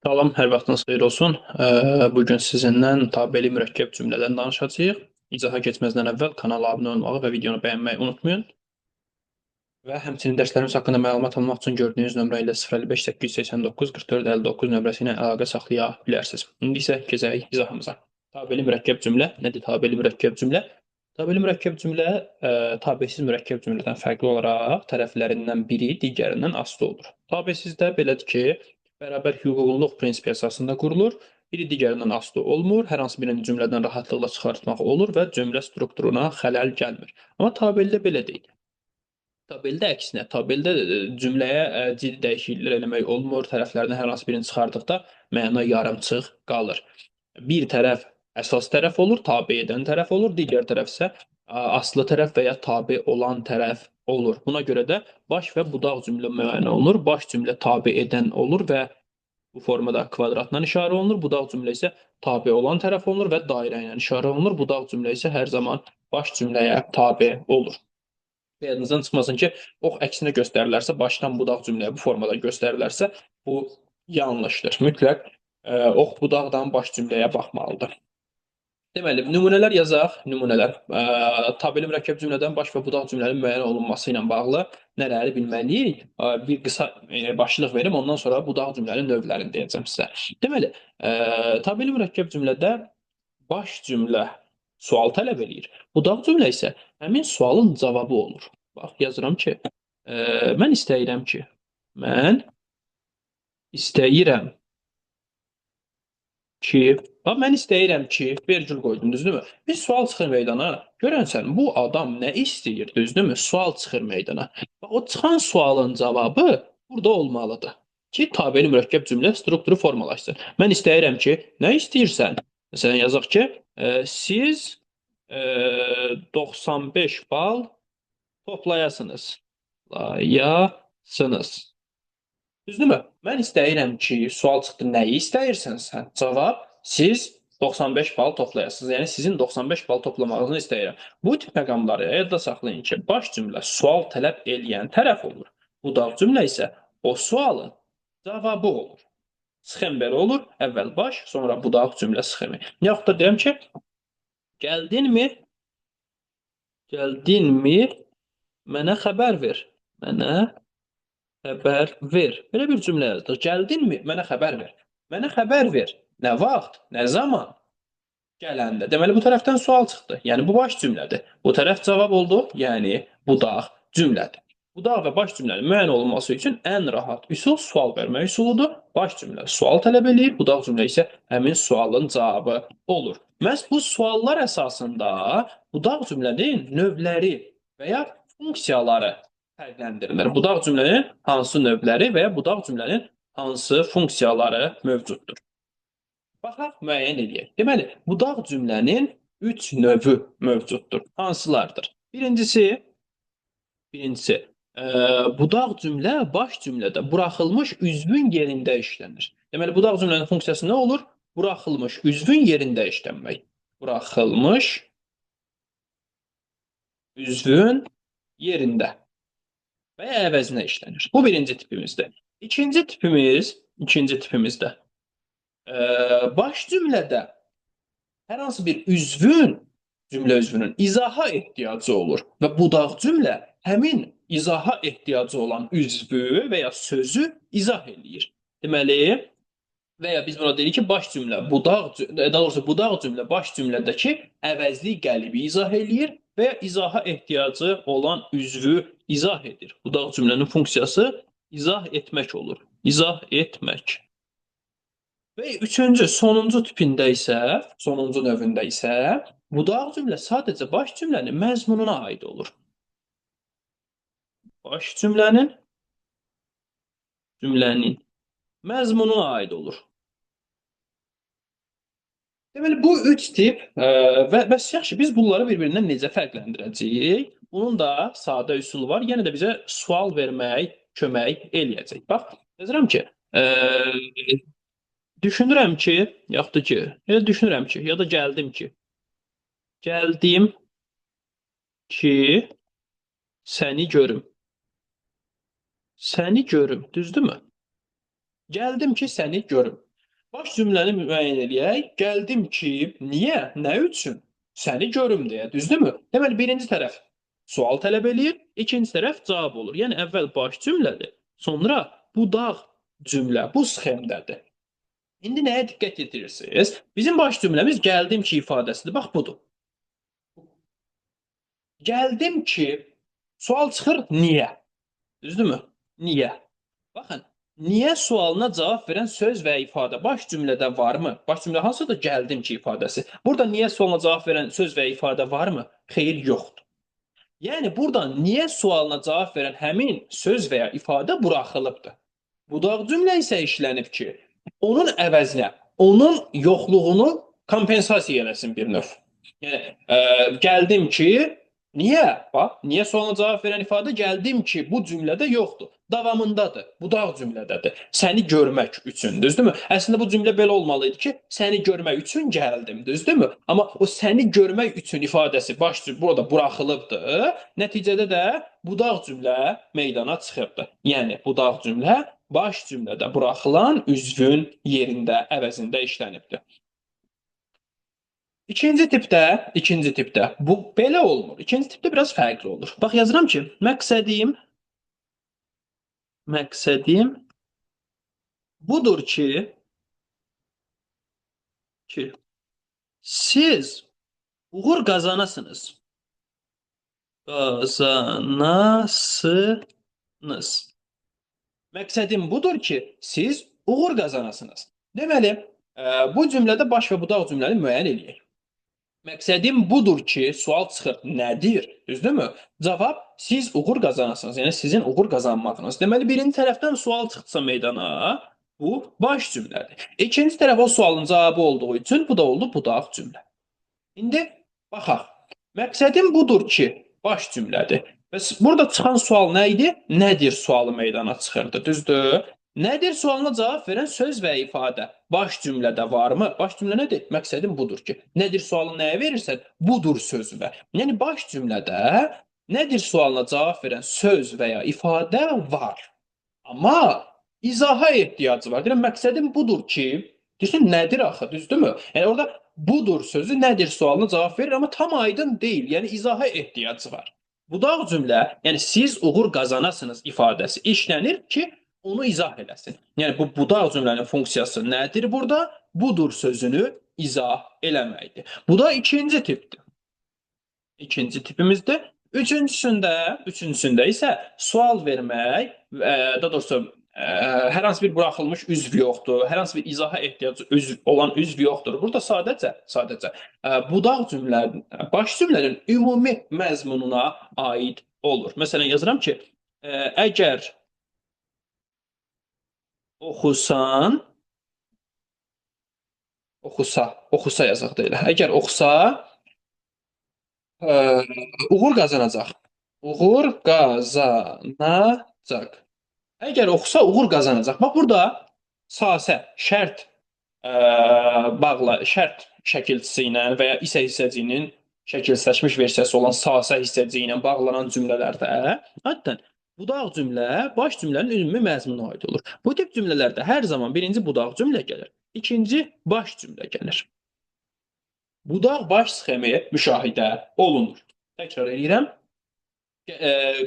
Salam, hər vaxtınız xeyir olsun. Bugün sizinlə tabeli mürəkkəb cümlədən danışacağıq. İzaha keçməzdən əvvəl kanala abunə olmağı və videonu bəyənməyi unutmayın. Və həmçinin dərslərimiz haqqında məlumat almaq üçün gördüyünüz nömrə ilə 055 889 44 59 nömrəsi ilə əlaqə saxlaya bilərsiniz. İndi isə keçək izahımıza. Tabeli mürəkkəb cümlə nədir? Tabeli mürəkkəb cümlə Tabeli mürəkkəb cümlə tabesiz mürəkkəb cümlədən fərqli olaraq tərəflərindən biri digərindən asılı olur. Tabesizdə belədir ki, bərabər hüquqluluq prinsipi əsasında qurulur. Biri digərindən asılı olmur, hər hansı birini cümlədən rahatlıqla çıxartmaq olur və cümlə strukturuna xələl gəlmir. Amma tabeldə belə deyil. Tabeldə əksinə, tabeldə cümləyə ciddi dəyişikliklər eləmək olmur. Tərəflərdən hər hansı birini çıxartdıqda məna yarımçıq qalır. Bir tərəf əsas tərəf olur, tabe edən tərəf olur, digər tərəf isə aslı tərəf və ya tabe olan tərəf olur. Buna görə də baş və budaq cümlə müəyyən olunur. Baş cümlə tabe edən olur və bu formada kvadratla işarə olunur. Budaq cümlə isə tabe olan tərəf olunur və dairə ilə işarə olunur. Budaq cümlə isə hər zaman baş cümləyə tabe olur. Yadınızdan çıxmasın ki, ox əksinə göstərilərsə, başdan budaq cümləyə bu formada göstərilərsə, bu yanlışdır. Mütləq ox budaqdan baş cümləyə baxmalıdır. Deməli, nümunələr yazaq. Nümunələr. Tabeli mürəkkəb cümlədən baş və budaq cümlənin müəyyən olunması ilə bağlı nələri bilməliyik? Bir qısa başlıq verim, ondan sonra budaq cümlənin növlərini deyəcəm sizə. Deməli, tabeli mürəkkəb cümlədə baş cümlə sual tələb eləyir. Budaq cümlə isə həmin sualın cavabı olur. Bax, yazıram ki, mən istəyirəm ki, mən istəyirəm ki, bax, mən istəyirəm ki, vergül qoydum, düzdürmü? Bir sual çıxır meydana. Görənsən, bu adam nə istəyir, düzdürmü? Sual çıxır meydana. Bax, o çıxan sualın cavabı burada olmalıdır ki, tabeli mürəkkəb cümlə strukturu formalaşsın. Mən istəyirəm ki, nə istəyirsən? Məsələn, yazaq ki, siz 95 bal toplayasınız. Layasınız. Düzdürmü? Mən istəyirəm ki, sual çıxdı, nəyi istəyirsən sən? Cavab, siz 95 bal toplayasınız. Yəni sizin 95 bal toplamağınızı istəyirəm. Bu tip məqamları yadda saxlayın ki, baş cümlə sual tələb eləyən tərəf olur. Budaq cümlə isə o sualın cavabı olur. Sxem belə olur. Əvvəl baş, sonra budaq cümlə sxemi. Yaxud da deyəm ki, gəldinmi? Gəldinmi? Mənə xəbər ver. Mənə xəbər ver. Belə bir cümlə yazdıq. Gəldinmi? Mənə xəbər ver. Mənə xəbər ver. Nə vaxt? Nə zaman? Gələndə. Deməli, bu tərəfdən sual çıxdı. Yəni, bu baş cümlədir. Bu tərəf cavab oldu. Yəni, budaq cümlədir. Budaq və baş cümlənin müəyyən olunması üçün ən rahat üsul sual vermək üsuludur. Baş cümlə sual tələb eləyir, budaq cümlə isə həmin sualın cavabı olur. Məhz bu suallar əsasında budaq cümlənin növləri və ya funksiyaları fərqləndirilir. Budaq cümlənin hansı növləri və ya budaq cümlənin hansı funksiyaları mövcuddur? Baxaq, müəyyən edək. Deməli, budaq cümlənin 3 növü mövcuddur. Hansılardır? Birincisi, budaq cümlə baş cümlədə buraxılmış üzvün yerində işlənir. Deməli, budaq cümlənin funksiyası nə olur? Buraxılmış üzvün yerində işlənmək. Buraxılmış üzvün yerində və ya əvəzinə işlənir. Bu birinci tipimizdir. İkinci tipimizdə baş cümlədə hər hansı bir cümlə üzvünün izaha ehtiyacı olur və budaq cümlə həmin izaha ehtiyacı olan üzvü və ya sözü izah eləyir. Deməli, və ya biz buna deyirik ki, budaq cümlə baş cümlədəki əvəzli qəlibi izah eləyir və ya izaha ehtiyacı olan üzvü izah edir. Budaq cümlənin funksiyası izah etmək olur. İzah etmək. Və üçüncü, sonuncu növündə isə budaq cümlə sadəcə baş cümlənin məzmununa aid olur. Baş cümlənin məzmununa aid olur. Deməli, bu üç tip bəs yaxşı, biz bunları bir-birindən necə fərqləndirəcəyik? Bunun da sadə üsulu var. Yenə də bizə sual vermək kömək eləyəcək. Bax, yazıram ki, düşünürəm ki, yaxud da ki, ya düşünürəm ki, ya da gəldim ki, səni görüm. Səni görüm, düzdürmü? Gəldim ki, səni görüm. Baş cümləni müəyyən eləyək. Gəldim ki, niyə, nə üçün? Səni görüm deyə, düzdürmü? Deməli, birinci tərəf sual tələb eləyir, ikinci tərəf cavab olur. Yəni əvvəl baş cümlədir, sonra budaq cümlə bu sxemdədir. İndi nəyə diqqət yetirirsiniz? Bizim baş cümləmiz gəldim ki ifadəsidir. Bax budur. Gəldim ki, sual çıxır niyə? Düzdürmü? Niyə? Baxın, niyə sualına cavab verən söz və ya ifadə baş cümlədə varmı? Baş cümlə hansıdır? Gəldim ki ifadəsi. Burada niyə sualına cavab verən söz və ya ifadə varmı? Xeyr, yoxdur. Yəni burada niyə sualına cavab verən həmin söz və ya ifadə buraxılıbdır. Budaq cümlə isə işlənib ki, onun əvəzinə, onun yoxluğunu kompensasiya eləsin bir növ. Yəni gəldim ki, niyə? Bax, niyə sualına cavab verən ifadə gəldim ki, bu cümlədə yoxdur. Davamındadır. Budaq cümlədədir. Səni görmək üçün, düzdürmü? Əslində bu cümlə belə olmalı idi ki, səni görmək üçün gəldim, düzdürmü? Amma o səni görmək üçün ifadəsi baş burada buraxılıbdır. Nəticədə də budaq cümlə meydana çıxıbdır. Yəni budaq cümlə baş cümlədə buraxılan üzvün yerində, əvəzində işlənibdir. İkinci tipdə bu belə olmur. İkinci tipdə biraz fərqli olur. Bax yazıram ki, məqsədim budur ki siz uğur qazanasınız. Məqsədim budur ki siz uğur qazanasınız. Deməli, bu cümlədə baş və budaq cümləni müəyyən eləyək. Məqsədim budur ki, sual çıxır, nədir? Düzdürmü? Cavab, siz uğur qazanasınız. Yəni, sizin uğur qazanmağınız. Deməli, birinci tərəfdən sual çıxsa meydana, bu baş cümlədir. İkinci tərəf o sualın cavabı olduğu üçün, bu da oldu budaq cümlə. İndi, baxaq. Məqsədim budur ki, baş cümlədir. Bəs burada çıxan sual nə idi? Nədir sualı meydana çıxırdı, düzdür? Nədir sualına cavab verən söz və ifadə baş cümlədə varmı? Baş cümlə nədir? Məqsədim budur ki. Nədir sualını nəyə verirsən? Budur sözü və. Yəni baş cümlədə nədir sualına cavab verən söz və ya ifadə var. Amma izaha ehtiyacı var. Deyirəm, məqsədim budur ki, deyirsən, nədir axı, düzdürmü? Yəni orada budur sözü nədir sualına cavab verir, amma tam aydın deyil. Yəni izaha ehtiyacı var. Budaq cümlə, yəni siz uğur qazanasınız ifadəsi işlənir ki, onu izah eləsin. Yəni bu budaq cümlənin funksiyası nədir burada? Budur sözünü izah eləməkdir. Bu da ikinci tipdir. İkinci tipimizdir. Üçüncüsündə isə sual vermək, daha doğrusu hər hansı bir buraxılmış üzv yoxdur, hər hansı bir izaha ehtiyacı olan üzv yoxdur. Burada sadəcə budaq cümlənin, baş cümlənin ümumi məzmununa aid olur. Məsələn, yazıram ki, əgər oxusa yazaq da elə. Əgər oxusa, uğur qazanacaq. Uğur qazanacaq. Əgər oxusa, uğur qazanacaq. Bax, burada sasə, şərt şərt şəkilçisi ilə və ya isə hissəciyinin şəkilləşmiş versiyası olan sasə hissəciyi ilə bağlanan cümlələrdə adətən budaq cümlə baş cümlənin ümumi məzmununa aid olur. Bu tip cümlələrdə hər zaman birinci budaq cümlə gəlir, ikinci baş cümlə gəlir. Budaq baş sxemi müşahidə olunur. Təkrar edirəm.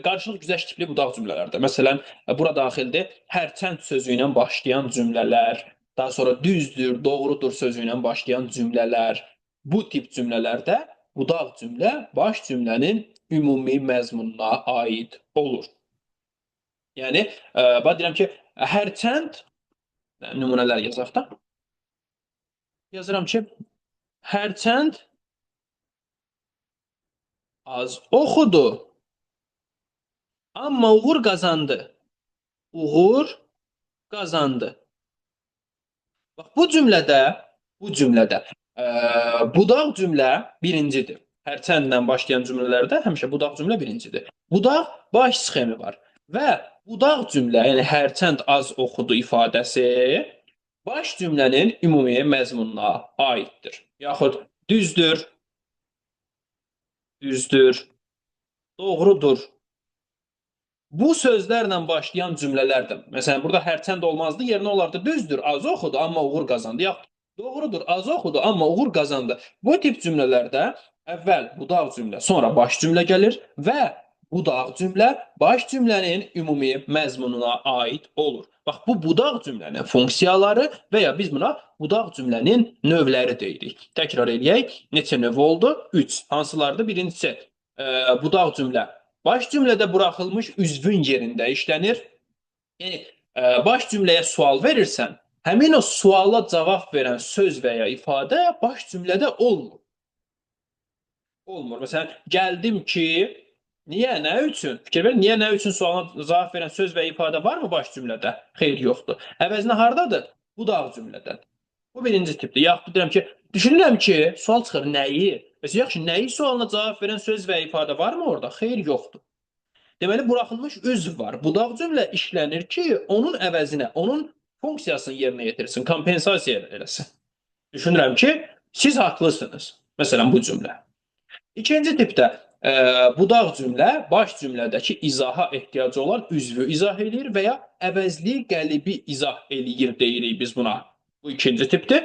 Qarşılıq güzəşt tipli budaq cümlələrdə. Məsələn, bura daxildir hərçənd sözü ilə başlayan cümlələr, daha sonra düzdür, doğrudur sözü ilə başlayan cümlələr. Bu tip cümlələrdə budaq cümlə baş cümlənin ümumi məzmununa aid olur. Yəni, bax deyirəm ki, hərçənd nümunələr yazaq da. Yazıram ki, hərçənd az oxudu. Amma uğur qazandı. Uğur qazandı. Bax, bu cümlədə budaq cümlə birincidir. Hərçəndlə başlayan cümlələrdə həmişə budaq cümlə birincidir. Budaq baş sxemi var. Və budaq cümlə, yəni hərçənd az oxudu ifadəsi baş cümlənin ümumi məzmununa aiddir. Yaxud düzdür, doğrudur. Bu sözlərlə başlayan cümlələrdir. Məsələn, burada hərçənd olmazdı, yerinə olardı düzdür, az oxudu, amma uğur qazandı. Yaxud doğrudur, az oxudu, amma uğur qazandı. Bu tip cümlələrdə əvvəl budaq cümlə, sonra baş cümlə gəlir və budaq cümlə baş cümlənin ümumi məzmununa aid olur. Bax, bu budaq cümlənin funksiyaları və ya biz buna budaq cümlənin növləri deyirik. Təkrar eləyək. Neçə növ oldu? 3. Hansılardır? Birincisi, budaq cümlə baş cümlədə buraxılmış üzvün yerində işlənir. Yəni, baş cümləyə sual verirsən, həmin o suala cavab verən söz və ya ifadə baş cümlədə olmur. Olmur. Məsələn, gəldim ki, niyə, nə üçün? Fikir verin, niyə, nə üçün sualına cavab verən söz və ifadə varmı baş cümlədə? Xeyr, yoxdur. Əvəzinə hardadır? Budaq cümlədə. Bu birinci tipdir. Yaxud deyirəm ki, düşünürəm ki, sual çıxır, nəyi? Məsələn, yaxşı, nəyi sualına cavab verən söz və ifadə varmı orada? Xeyr, yoxdur. Deməli, buraxılmış üzv var. Budaq cümlə işlənir ki, onun əvəzinə, onun funksiyasını yerinə yetirsin, kompensasiya eləsin. Düşünürəm ki, siz haqlısınız. Məsələn, bu cümlə. İkinci tipdə budaq cümlə baş cümlədəki izaha ehtiyacı olan üzvü izah eləyir və ya əvəzli qəlibi izah eləyir deyirik biz buna. Bu ikinci tipdir.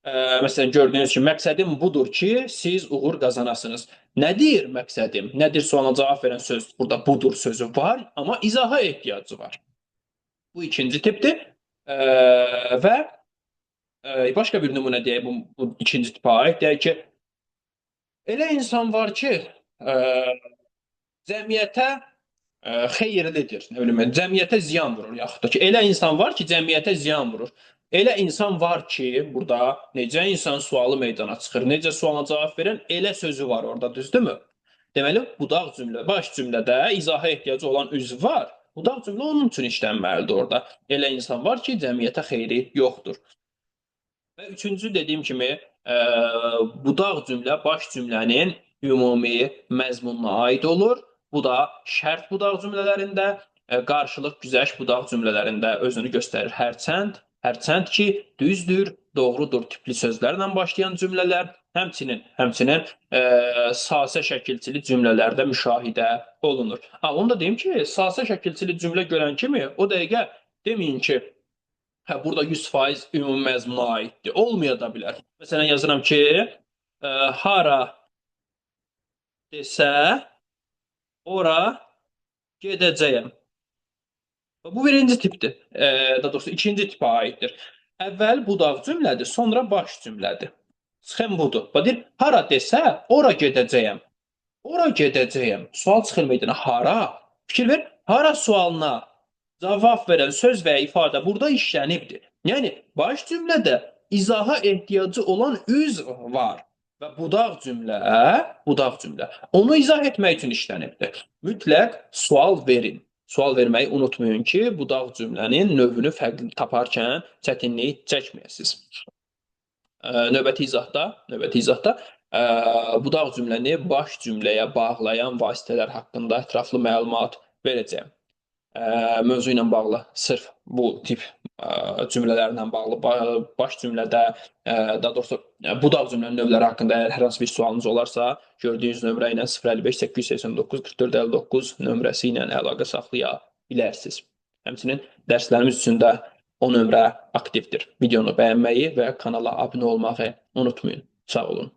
Məsələn, gördüyünüz kimi məqsədim budur ki, siz uğur qazanasınız. Nədir məqsədim? Nədir sualına cavab verən söz? Burada budur sözü var, amma izaha ehtiyacı var. Bu ikinci tipdir. Və başqa bir nümunə deyək, bu ikinci tipə aid. Deyək ki, elə insan var ki, cəmiyyətə xeyirlidir, nə bilim, cəmiyyətə ziyan vurur, yaxud da ki, elə insan var ki, cəmiyyətə ziyan vurur. Elə insan var ki, burada necə insan sualı meydana çıxır, necə suala cavab verən elə sözü var orada, düzdürmü? Deməli, budaq cümlə, baş cümlədə izaha ehtiyacı olan üzv var. Budaq cümlə onun üçün işlənməlidir orada. Elə insan var ki, cəmiyyətə xeyri yoxdur. Və üçüncü dediyim kimi, budaq cümlə baş cümlənin ümumi məzmununa aid olur. Bu da şərt budaq cümlələrində, qarşılıq güzəşt budaq cümlələrində özünü göstərir. Hərçənd ki, düzdür, doğrudur tipli sözlərlə başlayan cümlələr, həmçinin sasə şəkilçili cümlələrdə müşahidə olunur. Onu da deyim ki, sasə şəkilçili cümlə görən kimi o dəqiqə deməyin ki, burada 100% ümumi məzmuna aiddir. Olmaya da bilər. Məsələn, yazıram ki, hara desə, ora gedəcəyəm. Bu birinci tipdir. Daha doğrusu ikinci tipə aiddir. Əvvəl budaq cümlədir, sonra baş cümlədir. Sxem budur. Deyir, hara desə, ora gedəcəyəm. Ora gedəcəyəm. Sual çıxır meydana. Hara? Fikir ver. Hara sualına cavab verən söz və ifadə burada işlənibdir. Yəni, baş cümlədə izaha ehtiyacı olan üzv var və budaq cümlə onu izah etmək üçün işlənibdir. Mütləq sual verin. Sual verməyi unutmayın ki, budaq cümlənin növünü fərqli taparkən çətinlik çəkməyəsiniz. Növbəti izahda budaq cümləni baş cümləyə bağlayan vasitələr haqqında ətraflı məlumat verəcəyim. Mövzu ilə bağlı, sırf bu tip cümlələrlə bağlı, baş cümlədə, daha doğrusu budaq cümlənin növləri haqqında əgər hər hansı bir sualınız olarsa, gördüyünüz nömrə ilə 055 889 44 59 nömrəsi ilə əlaqə saxlaya bilərsiniz. Həmçinin dərslərimiz üçün də o nömrə aktivdir. Videonu bəyənməyi və kanala abunə olmağı unutmayın. Sağ olun.